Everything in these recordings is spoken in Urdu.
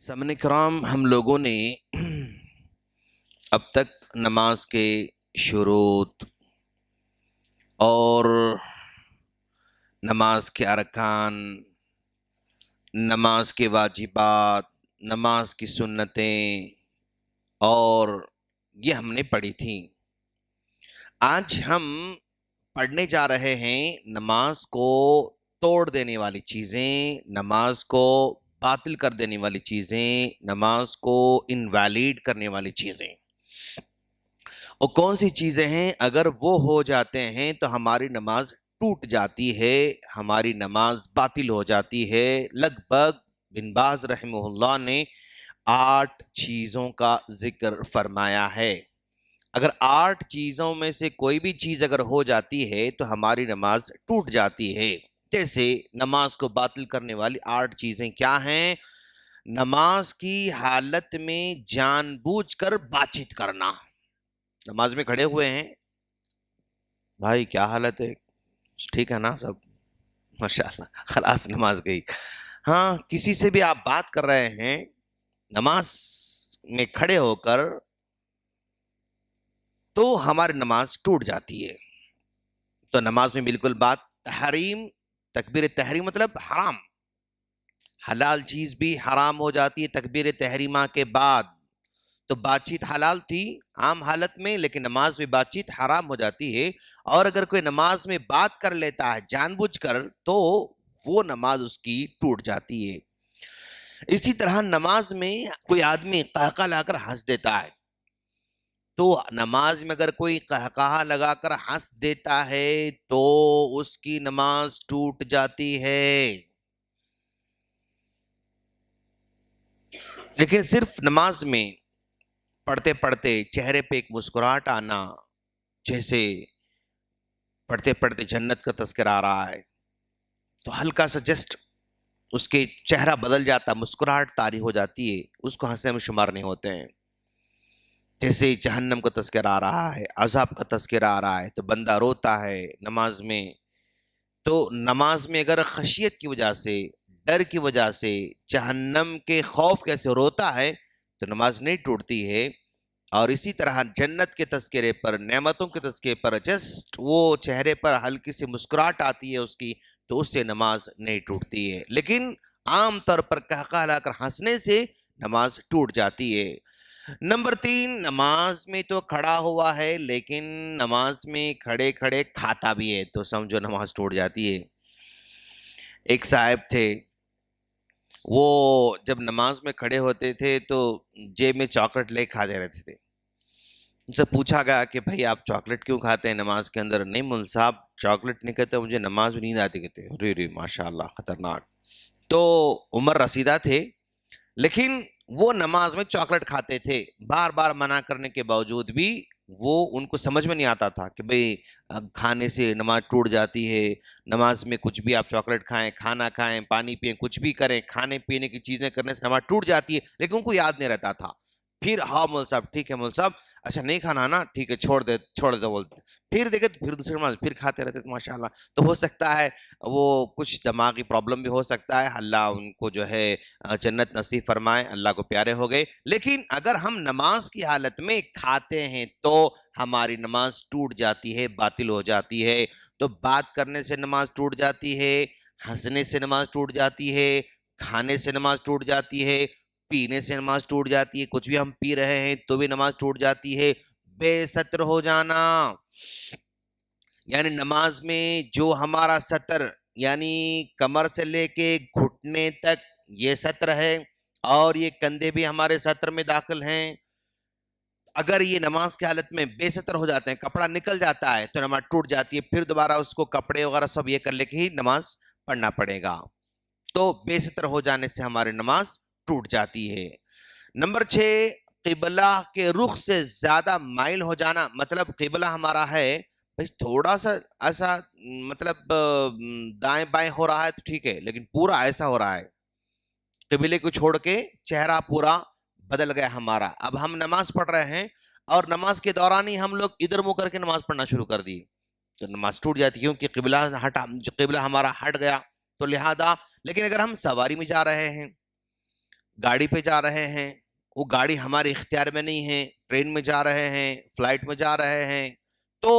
سامعین کرام، ہم لوگوں نے اب تک نماز کے شروط اور نماز کے ارکان، نماز کے واجبات، نماز کی سنتیں اور یہ ہم نے پڑھی تھیں۔ آج ہم پڑھنے جا رہے ہیں نماز کو توڑ دینے والی چیزیں، نماز کو باطل کر دینے والی چیزیں، نماز کو انویلڈ کرنے والی چیزیں۔ اور کون سی چیزیں ہیں؟ اگر وہ ہو جاتے ہیں تو ہماری نماز ٹوٹ جاتی ہے، ہماری نماز باطل ہو جاتی ہے۔ لگ بھگ بن باز رحمہ اللہ نے 8 چیزوں کا ذکر فرمایا ہے۔ اگر 8 چیزوں میں سے کوئی بھی چیز اگر ہو جاتی ہے تو ہماری نماز ٹوٹ جاتی ہے۔ جیسے نماز کو باطل کرنے والی 8 چیزیں کیا ہیں؟ نماز کی حالت میں جان بوجھ کر بات چیت کرنا۔ نماز میں کھڑے ہوئے ہیں، بھائی کیا حالت ہے؟ ٹھیک ہے نا سب؟ ماشاءاللہ، خلاص نماز گئی۔ ہاں، کسی سے بھی آپ بات کر رہے ہیں نماز میں کھڑے ہو کر تو ہماری نماز ٹوٹ جاتی ہے۔ تو نماز میں بالکل بات تحریم، تکبیر تحریم مطلب حرام، حلال چیز بھی حرام ہو جاتی ہے تکبیر تحریمہ کے بعد۔ تو بات چیت حلال تھی عام حالت میں، لیکن نماز میں بات چیت حرام ہو جاتی ہے۔ اور اگر کوئی نماز میں بات کر لیتا ہے جان بوجھ کر تو وہ نماز اس کی ٹوٹ جاتی ہے۔ اسی طرح نماز میں کوئی آدمی قہقہ لا کر ہنس دیتا ہے، تو نماز میں اگر کوئی قہقہا لگا کر ہنس دیتا ہے تو اس کی نماز ٹوٹ جاتی ہے۔ لیکن صرف نماز میں پڑھتے پڑھتے چہرے پہ ایک مسکراہٹ آنا، جیسے پڑھتے پڑھتے جنت کا تذکرہ آ رہا ہے تو ہلکا سا جسٹ اس کے چہرہ بدل جاتا، مسکراہٹ طاری ہو جاتی ہے، اس کو ہنسنے میں شمار نہیں ہوتے ہیں۔ جیسے جہنم کا تذکرہ آ رہا ہے، عذاب کا تذکرہ آ رہا ہے تو بندہ روتا ہے نماز میں۔ تو نماز میں اگر خشیت کی وجہ سے، ڈر کی وجہ سے، جہنم کے خوف کیسے روتا ہے تو نماز نہیں ٹوٹتی ہے۔ اور اسی طرح جنت کے تذکرے پر، نعمتوں کے تذکرے پر جسٹ وہ چہرے پر ہلکی سی مسکراہٹ آتی ہے اس کی، تو اس سے نماز نہیں ٹوٹتی ہے۔ لیکن عام طور پر قہقہ لا کر ہنسنے سے نماز ٹوٹ جاتی ہے۔ نمبر 3، نماز میں تو کھڑا ہوا ہے لیکن نماز میں کھڑے کھڑے کھاتا بھی ہے تو سمجھو نماز ٹوٹ جاتی ہے۔ ایک صاحب تھے، وہ جب نماز میں کھڑے ہوتے تھے تو جیب میں چاکلیٹ لے کھاتے رہتے تھے۔ ان سے پوچھا گیا کہ بھائی آپ چاکلیٹ کیوں کھاتے ہیں نماز کے اندر؟ نہیں مول صاحب، چاکلیٹ نہیں کہتے، مجھے نماز میں نیند آتی کہتے ہیں۔ ری ماشاءاللہ، خطرناک۔ تو عمر رسیدہ تھے لیکن وہ نماز میں چاکلیٹ کھاتے تھے، بار بار منع کرنے کے باوجود بھی وہ ان کو سمجھ میں نہیں آتا تھا کہ بھئی کھانے سے نماز ٹوٹ جاتی ہے۔ نماز میں کچھ بھی آپ چاکلیٹ کھائیں، کھانا کھائیں، پانی پئیں، کچھ بھی کریں، کھانے پینے کی چیزیں کرنے سے نماز ٹوٹ جاتی ہے، لیکن ان کو یاد نہیں رہتا تھا۔ پھر ہاں مول صاحب، ٹھیک ہے مول صاحب، اچھا نہیں کھانا نا، ٹھیک ہے چھوڑ دے بولتے، پھر دیکھے تو پھر دوسری نماز پھر کھاتے رہتے تھے ماشاءاللہ۔ تو ہو سکتا ہے وہ کچھ دماغی پرابلم بھی ہو سکتا ہے، اللہ ان کو جو ہے جنت نصیب فرمائے، اللہ کو پیارے ہو گئے۔ لیکن اگر ہم نماز کی حالت میں کھاتے ہیں تو ہماری نماز ٹوٹ جاتی ہے، باطل ہو جاتی ہے۔ تو بات کرنے سے نماز ٹوٹ جاتی ہے، ہنسنے سے نماز ٹوٹ جاتی ہے، کھانے سے نماز ٹوٹ جاتی ہے، پینے سے نماز ٹوٹ جاتی ہے، کچھ بھی ہم پی رہے ہیں تو بھی نماز ٹوٹ جاتی ہے۔ بے ستر ہو جانا، یعنی نماز میں جو ہمارا سطر یعنی کمر سے لے کے گھٹنے تک یہ سطر ہے اور یہ کندھے بھی ہمارے سطر میں داخل ہیں، اگر یہ نماز کی حالت میں بے سطر ہو جاتے ہیں، کپڑا نکل جاتا ہے تو نماز ٹوٹ جاتی ہے، پھر دوبارہ اس کو کپڑے وغیرہ سب یہ کر لے کے ہی نماز پڑھنا پڑے گا۔ تو بے سطر ہو جانے سے ہماری نماز ٹوٹ جاتی ہے۔ نمبر 6، قبلہ کے رخ سے زیادہ مائل ہو جانا، مطلب قبلہ ہمارا ہے تھوڑا سا ایسا، مطلب دائیں بائیں ہو رہا ہے تو ٹھیک ہے، لیکن پورا ایسا ہو رہا ہے، قبلے کو چھوڑ کے چہرہ پورا بدل گیا ہمارا۔ اب ہم نماز پڑھ رہے ہیں اور نماز کے دوران ہی ہم لوگ ادھر منہ کر کے نماز پڑھنا شروع کر دی تو نماز ٹوٹ جاتی، کیونکہ قبلہ ہمارا ہٹ گیا۔ تو لہذا، لیکن اگر ہم سواری میں جا رہے ہیں گاڑی پہ جا رہے ہیں، وہ گاڑی ہمارے اختیار میں نہیں ہے، ٹرین میں جا رہے ہیں، فلائٹ میں جا رہے ہیں، تو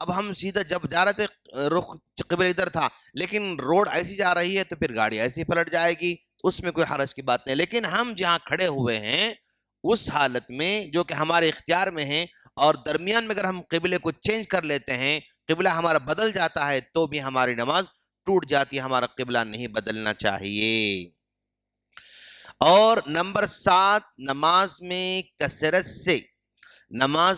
اب ہم سیدھا جب جا رہے تھے رخ قبلہ ادھر تھا، لیکن روڈ ایسی جا رہی ہے تو پھر گاڑی ایسی پلٹ جائے گی، اس میں کوئی حرج کی بات نہیں. لیکن ہم جہاں کھڑے ہوئے ہیں اس حالت میں جو کہ ہمارے اختیار میں ہیں، اور درمیان میں اگر ہم قبلے کو چینج کر لیتے ہیں، قبلہ ہمارا بدل جاتا ہے، تو بھی ہماری نماز ٹوٹ جاتی ہے. ہمارا قبلہ نہیں بدلنا چاہیے. اور نمبر 7، نماز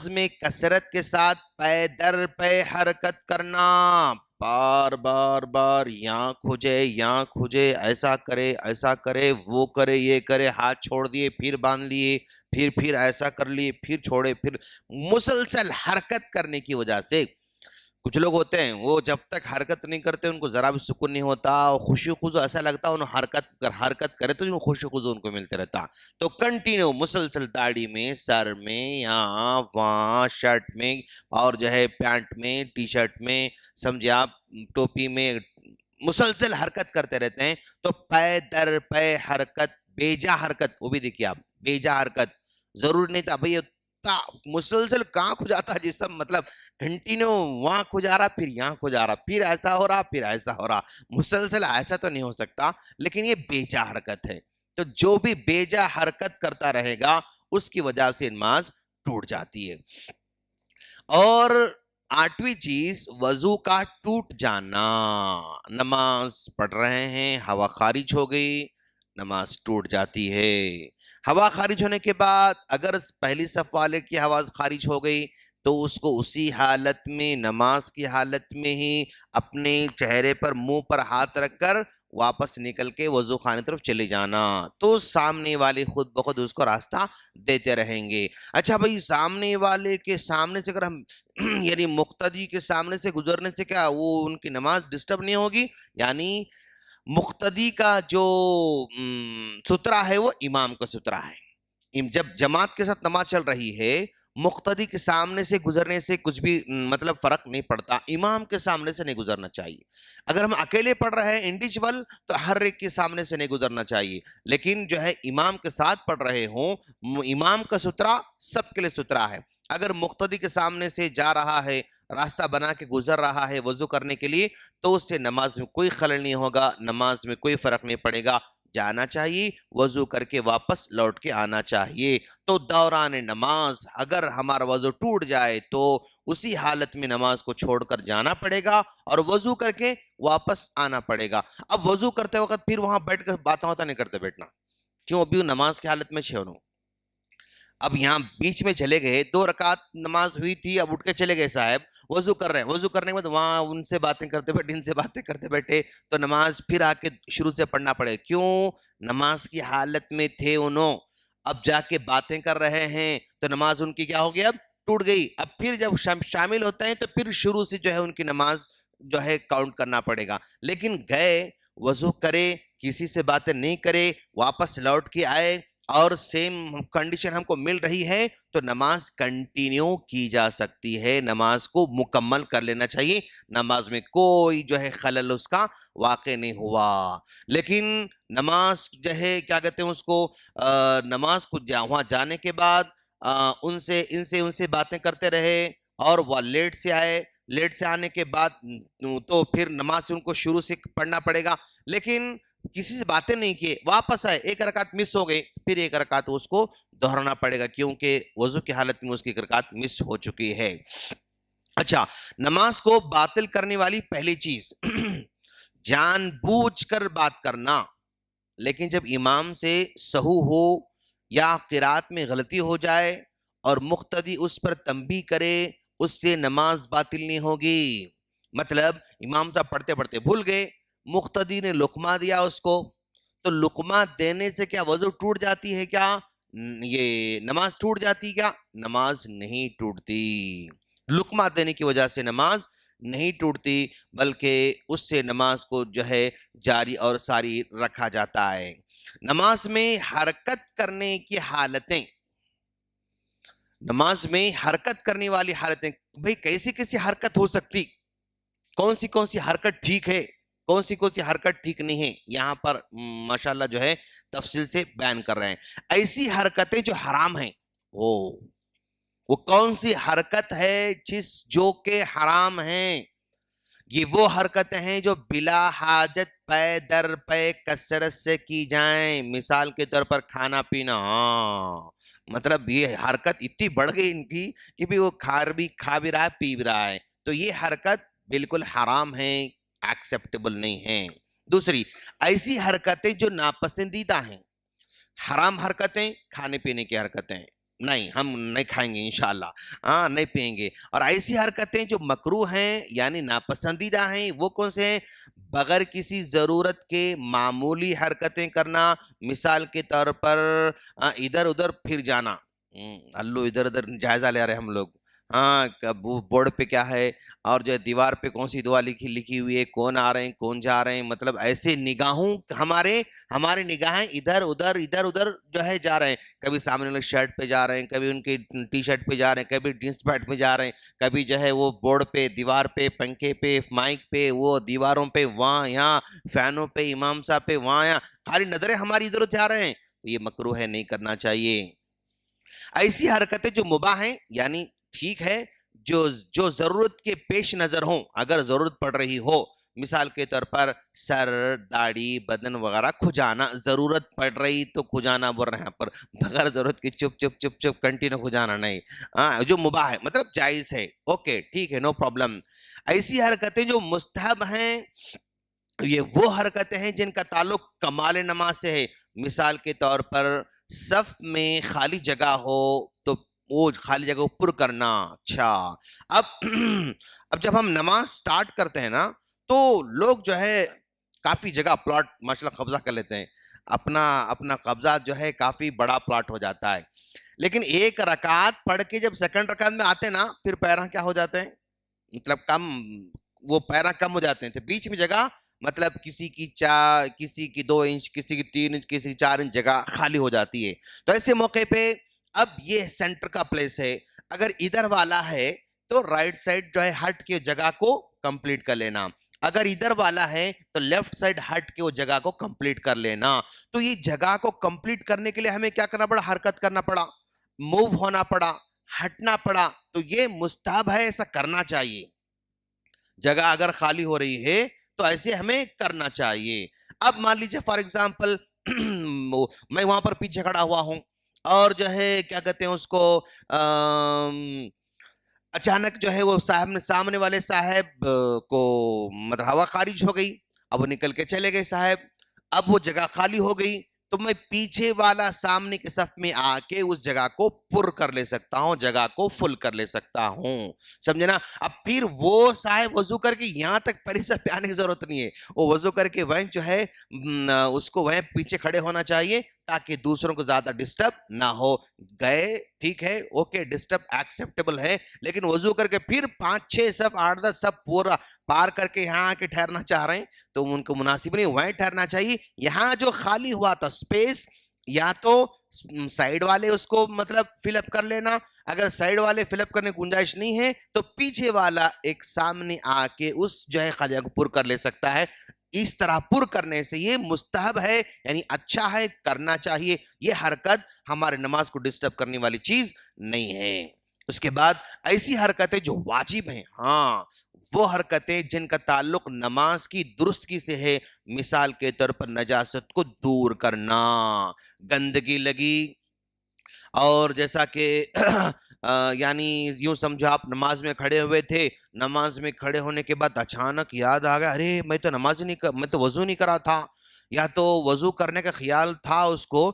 میں کثرت کے ساتھ پے در پے حرکت کرنا. بار بار بار یہاں کھجے، ایسا کرے، وہ کرے، یہ کرے، ہاتھ چھوڑ دیے پھر باندھ لیے، پھر ایسا کر لیے، پھر چھوڑے، پھر مسلسل حرکت کرنے کی وجہ سے کچھ لوگ ہوتے ہیں وہ جب تک حرکت نہیں کرتے ان کو ذرا بھی سکون نہیں ہوتا، خوشی خضو ایسا لگتا ہے انہوں حرکت کرے تو خوشی خضو ان کو ملتے رہتا. تو کنٹینیو مسلسل داڑھی میں، سر میں، یہاں وہاں، شرٹ میں، اور جو ہے پینٹ میں، ٹی شرٹ میں، سمجھے آپ، ٹوپی میں، مسلسل حرکت کرتے رہتے ہیں. تو پے در پے حرکت، بیجا حرکت، وہ بھی دیکھیے آپ، بیجا حرکت ضرور نہیں تھا بھئی مسلسل کہاں کھجاتا جسم، مطلب کنٹینیو وہاں کھجا رہا، پھر یہاں کھجا رہا، پھر ایسا ہو رہا، پھر ایسا ہو رہا، مسلسل ایسا تو نہیں ہو سکتا، لیکن یہ بیجا حرکت ہے. تو جو بھی بیجا حرکت کرتا رہے گا اس کی وجہ سے نماز ٹوٹ جاتی ہے. اور 8ویں چیز، وضو کا ٹوٹ جانا. نماز پڑھ رہے ہیں، ہوا خارج ہو گئی، نماز ٹوٹ جاتی ہے. ہوا خارج ہونے کے بعد اگر پہلی صف والے کی ہوا خارج ہو گئی تو اس کو اسی حالت میں، نماز کی حالت میں ہی اپنے چہرے پر، منہ پر ہاتھ رکھ کر واپس نکل کے وضو خانے طرف چلے جانا. تو سامنے والے خود بخود اس کو راستہ دیتے رہیں گے. اچھا بھئی، سامنے والے کے سامنے سے اگر ہم یعنی مقتدی کے سامنے سے گزرنے سے کیا وہ ان کی نماز ڈسٹرب نہیں ہوگی؟ یعنی مقتدی کا جو سترہ ہے وہ امام کا سترہ ہے. جب جماعت کے ساتھ نماز چل رہی ہے، مقتدی کے سامنے سے گزرنے سے کچھ بھی مطلب فرق نہیں پڑتا، امام کے سامنے سے نہیں گزرنا چاہیے. اگر ہم اکیلے پڑھ رہے ہیں انڈیویجول تو ہر ایک کے سامنے سے نہیں گزرنا چاہیے، لیکن جو ہے امام کے ساتھ پڑھ رہے ہوں، امام کا سترہ سب کے لیے سترہ ہے. اگر مقتدی کے سامنے سے جا رہا ہے، راستہ بنا کے گزر رہا ہے وضو کرنے کے لیے، تو اس سے نماز میں کوئی خلل نہیں ہوگا، نماز میں کوئی فرق نہیں پڑے گا. جانا چاہیے، وضو کر کے واپس لوٹ کے آنا چاہیے. تو دوران نماز اگر ہمارا وضو ٹوٹ جائے تو اسی حالت میں نماز کو چھوڑ کر جانا پڑے گا اور وضو کر کے واپس آنا پڑے گا. اب وضو کرتے وقت پھر وہاں بیٹھ کر باتیں نہیں کرتے بیٹھنا، کیوں؟ ابھی نماز کی حالت میں چھوڑوں. اب یہاں بیچ میں چلے گئے، 2 رکعت نماز ہوئی تھی، اب اٹھ کے چلے گئے صاحب، وضو کر رہے ہیں، وضو کرنے کے بعد وہاں ان سے باتیں کرتے بیٹھے، ان سے باتیں کرتے بیٹھے، تو نماز پھر آ کے شروع سے پڑھنا پڑے. کیوں؟ نماز کی حالت میں تھے انہوں، اب جا کے باتیں کر رہے ہیں تو نماز ان کی کیا ہو گئی؟ اب ٹوٹ گئی. اب پھر جب شامل ہوتے ہیں تو پھر شروع سے جو ہے ان کی نماز جو ہے کاؤنٹ کرنا پڑے گا. لیکن گئے، وضو کرے، کسی سے باتیں نہیں کرے، واپس لوٹ کے آئے اور سیم کنڈیشن ہم کو مل رہی ہے تو نماز کنٹینیو کی جا سکتی ہے، نماز کو مکمل کر لینا چاہیے، نماز میں کوئی جو ہے خلل اس کا واقع نہیں ہوا. لیکن نماز جو ہے کیا کہتے ہیں اس کو، نماز کو وہاں جانے کے بعد ان سے باتیں کرتے رہے اور وہ لیٹ سے آئے، لیٹ سے آنے کے بعد تو پھر نماز ان کو شروع سے پڑھنا پڑے گا. لیکن کسی سے باتیں نہیں کیے، واپس آئے، 1 رکعت مس ہو گئی، پھر 1 رکعت اس کو دہرانا پڑے گا کیونکہ وضو کی حالت میں اس کی 1 رکعت مس ہو چکی ہے. اچھا، نماز کو باطل کرنے والی پہلی چیز جان بوجھ کر بات کرنا. لیکن جب امام سے سہو ہو یا قرات میں غلطی ہو جائے اور مقتدی اس پر تنبیہ کرے، اس سے نماز باطل نہیں ہوگی. مطلب امام صاحب پڑھتے پڑھتے بھول گئے، مقتدی نے لقمہ دیا اس کو، تو لقمہ دینے سے کیا وضو ٹوٹ جاتی ہے؟ کیا یہ نماز ٹوٹ جاتی؟ کیا نماز نہیں ٹوٹتی. لقمہ دینے کی وجہ سے نماز نہیں ٹوٹتی، بلکہ اس سے نماز کو جو ہے جاری اور ساری رکھا جاتا ہے. نماز میں حرکت کرنے کی حالتیں، نماز میں حرکت کرنے والی حالتیں، بھئی کیسی کیسی حرکت ہو سکتی، کون سی حرکت ٹھیک ہے؟ کون سی حرکت ٹھیک نہیں ہے، یہاں پر ماشاءاللہ جو ہے تفصیل سے بیان کر رہے ہیں. ایسی حرکتیں جو حرام ہیں، وہ کون سی حرکت ہے جو کہ حرام ہیں؟ یہ وہ حرکتیں ہیں جو بلا حاجت پے در پے کثرت سے کی جائیں. مثال کے طور پر کھانا پینا، مطلب یہ حرکت اتنی بڑھ گئی ان کی کہ بھی وہ کھا بھی رہا ہے، پی بھی رہا ہے، تو یہ حرکت بالکل حرام ہے، ایکسیپٹیبل نہیں ہے. دوسری، ایسی حرکتیں جو ناپسندیدہ ہیں. حرام حرکتیں، کھانے پینے کی حرکتیں، نہیں ہم نہیں کھائیں گے انشاءاللہ، نہیں پئیں گے. اور ایسی حرکتیں جو مکروہ ہیں یعنی ناپسندیدہ ہیں، وہ کون سے ہیں؟ بغیر کسی ضرورت کے معمولی حرکتیں کرنا. مثال کے طور پر ادھر ادھر پھر جانا. ادھر ادھر جائزہ لے رہے ہم لوگ، بورڈ پہ کیا ہے اور جو دیوار پہ کون سی دعا لکھی ہوئی ہے، کون آ رہے ہیں کون جا رہے ہیں، مطلب ایسے نگاہوں ہمارے نگاہیں ادھر ادھر جو ہے جا رہے ہیں. کبھی سامنے والے شرٹ پہ جا رہے ہیں، کبھی ان کی ٹی شرٹ پہ جا رہے ہیں، کبھی جینس پینٹ پہ جا رہے ہیں، کبھی جو ہے وہ بورڈ پہ، دیوار پہ، پنکھے پہ، مائک پہ، وہ دیواروں پہ، وہاں یہاں، فینوں پہ، امام صاحب پہ، وہاں یہاں، خالی نظریں ہماری ادھر جا رہے ہیں. یہ مکروہ ہے، نہیں کرنا چاہیے. ایسی حرکتیں جو مباح ہیں یعنی ٹھیک ہے، جو ضرورت کے پیش نظر ہوں، اگر ضرورت پڑ رہی ہو. مثال کے طور پر سر، داڑھی، بدن وغیرہ کھجانا، ضرورت پڑ رہی تو کھجانا بول رہے ہیں پر بغیر ضرورت کی چپ کنٹینیو کھجانا نہیں. جو مباح ہے مطلب جائز ہے، اوکے ٹھیک ہے، نو پرابلم. ایسی حرکتیں جو مستحب ہیں، یہ وہ حرکتیں ہیں جن کا تعلق کمال نماز سے ہے. مثال کے طور پر صف میں خالی جگہ ہو تو وہ خالی جگہ کو پر کرنا. اچھا، اب جب ہم نماز سٹارٹ کرتے ہیں نا تو لوگ جو ہے کافی جگہ پلاٹ ماشاءاللہ قبضہ کر لیتے ہیں، اپنا قبضہ جو ہے کافی بڑا پلاٹ ہو جاتا ہے. لیکن ایک رکعت پڑھ کے جب سیکنڈ رکعت میں آتے نا، پھر پیراں کیا ہو جاتے ہیں، مطلب وہ پیراں کم ہو جاتے ہیں. تو بیچ میں جگہ مطلب کسی کی 2 انچ، کسی کی 3 انچ، کسی کی 4 انچ جگہ خالی ہو جاتی ہے. تو ایسے موقع پہ اب یہ سینٹر کا پلیس ہے، اگر ادھر والا ہے تو رائٹ سائڈ جو ہے ہٹ کے جگہ کو کمپلیٹ کر لینا، اگر ادھر والا ہے تو لیفٹ سائڈ ہٹ کے وہ جگہ کو کمپلیٹ کر لینا. تو یہ جگہ کو کمپلیٹ کرنے کے لیے ہمیں کیا کرنا پڑا؟ حرکت کرنا پڑا، موو ہونا پڑا، ہٹنا پڑا. تو یہ مستحب ہے، ایسا کرنا چاہیے. جگہ اگر خالی ہو رہی ہے تو ایسے ہمیں کرنا چاہیے. اب مان لیجیے فار ایگزامپل میں وہاں پر پیچھے کھڑا ہوا ہوں اور جو ہے کیا کہتے ہیں اس کو اچانک جو ہے وہ سامنے والے صاحب کو مطلب ہوا خارج ہو گئی، اب وہ نکل کے چلے گئے صاحب، اب وہ جگہ خالی ہو گئی تو میں پیچھے والا سامنے کے صف میں آ کے اس جگہ کو پر کر لے سکتا ہوں، جگہ کو فل کر لے سکتا ہوں. سمجھے نا؟ اب پھر وہ صاحب وضو کر کے یہاں تک پریشان پہ آنے کی ضرورت نہیں ہے، وہ وضو کر کے وہیں جو ہے اس کو وہیں پیچھے کھڑے ہونا چاہیے تاکہ دوسروں کو زیادہ ڈسٹرب نہ ہو. گئے ٹھیک ہے، اوکے، ڈسٹرب ایکسیپٹیبل ہے، لیکن وضو کر کے پھر 5-6 صف 8-10 صف پورا پار کر کے یہاں آ کے ٹھہرنا چاہ رہے ہیں تو ان کو مناسب نہیں، وہیں ٹھہرنا چاہیے. یہاں جو خالی ہوا تھا اسپیس، یا تو سائیڈ والے اس کو مطلب فل اپ کر لینا، اگر سائیڈ والے فل اپ کرنے کی گنجائش نہیں ہے تو پیچھے والا ایک سامنے آ کے اس جو ہے خالی کو پر کر لے سکتا ہے. اس طرح پر کرنے سے یہ مستحب ہے، یعنی اچھا ہے، کرنا چاہیے. یہ حرکت ہمارے نماز کو ڈسٹرب کرنے والی چیز نہیں ہے. اس کے بعد ایسی حرکتیں جو واجب ہیں، وہ حرکتیں جن کا تعلق نماز کی درستگی سے ہے. مثال کے طور پر نجاست کو دور کرنا، گندگی لگی اور جیسا کہ یعنی یوں سمجھو آپ نماز میں کھڑے ہوئے تھے، نماز میں کھڑے ہونے کے بعد اچانک یاد آ گیا، ارے میں تو وضو نہیں کرا تھا، یا تو وضو کرنے کا خیال تھا اس کو،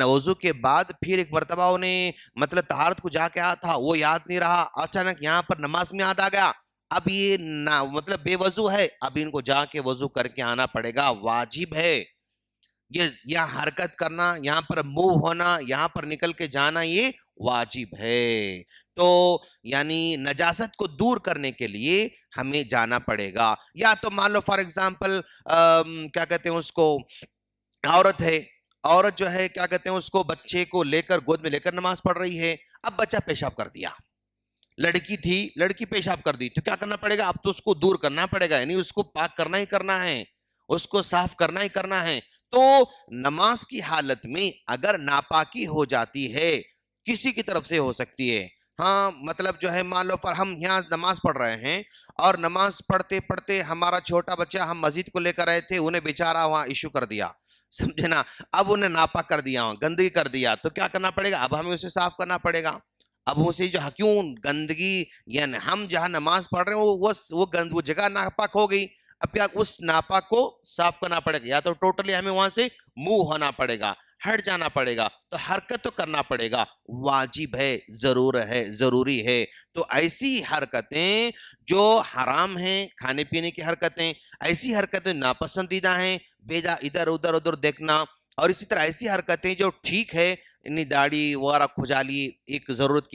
وضو کے بعد پھر ایک مرتبہ انہیں مطلب طہارت کو جا کے آیا تھا، وہ یاد نہیں رہا، اچانک یہاں پر نماز میں یاد آ گیا، اب یہ مطلب بے وضو ہے، اب ان کو جا کے وضو کر کے آنا پڑے گا، واجب ہے. یہ حرکت کرنا، یہاں پر موو ہونا، یہاں پر نکل کے جانا، یہ واجب ہے. تو یعنی نجاست کو دور کرنے کے لیے ہمیں جانا پڑے گا. یا تو مان لو فار ایگزامپل کیا کہتے ہیں اس کو، عورت ہے، عورت جو ہے کیا کہتے ہیں اس کو بچے کو لے کر گود میں لے کر نماز پڑھ رہی ہے، اب بچہ پیشاب کر دیا، لڑکی تھی، لڑکی پیشاب کر دی تو کیا کرنا پڑے گا؟ اب تو اس کو دور کرنا پڑے گا، یعنی اس کو پاک کرنا ہی کرنا ہے، اس کو صاف کرنا ہی کرنا ہے۔ تو نماز کی حالت میں اگر ناپاکی ہو جاتی ہے، کسی کی طرف سے ہو سکتی ہے، ہاں مطلب جو ہے مان لو ہم یہاں نماز پڑھ رہے ہیں اور نماز پڑھتے پڑھتے ہمارا چھوٹا بچہ ہم مسجد کو لے کر آئے تھے، انہیں بیچارہ وہاں ایشو کر دیا، سمجھے نا، اب انہیں ناپاک کر دیا، گندگی کر دیا، تو کیا کرنا پڑے گا؟ اب ہمیں اسے صاف کرنا پڑے گا۔ اب اسے جو کیوں گندگی، یعنی ہم جہاں نماز پڑھ رہے ہیں وہ جگہ ناپاک ہو گئی، اب کیا اس ناپاک کو صاف کرنا پڑے گا، یا تو ٹوٹلی ہمیں وہاں سے منہ ہونا پڑے گا، ہٹ جانا پڑے گا، تو حرکت تو کرنا پڑے گا، واجب ہے، ضروری ہے۔ تو ایسی حرکتیں جو حرام ہیں، کھانے پینے کی حرکتیں، ایسی حرکتیں ناپسندیدہ ہیں، بیجا ادھر دیکھنا، اور اسی طرح ایسی حرکتیں جو ٹھیک ہے، انی داڑھی وغیرہ کھجالی ایک ضرورت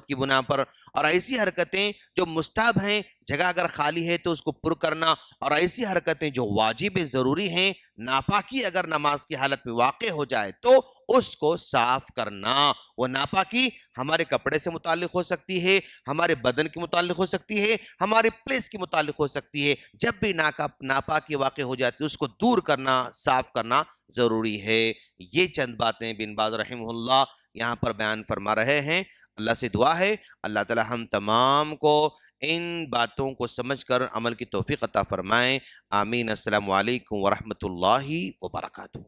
کی بنا پر، اور ایسی حرکتیں جو مستحب ہیں، جگہ اگر خالی ہے تو اس کو پر کرنا، اور ایسی حرکتیں جو واجب ضروری ہیں، ناپاکی اگر نماز کی حالت میں واقع ہو جائے تو اس کو صاف کرنا۔ وہ ناپاکی ہمارے کپڑے سے متعلق ہو سکتی ہے، ہمارے بدن کے متعلق ہو سکتی ہے، ہمارے پلیس کے متعلق ہو سکتی ہے، جب بھی ناپاکی واقع ہو جاتی ہے اس کو دور کرنا، صاف کرنا ضروری ہے۔ یہ چند باتیں بن باز رحمہ اللہ یہاں پر بیان فرما رہے ہیں۔ اللہ سے دعا ہے اللہ تعالی ہم تمام کو ان باتوں کو سمجھ کر عمل کی توفیق عطا فرمائیں۔ آمین۔ السلام علیکم ورحمۃ اللہ وبرکاتہ۔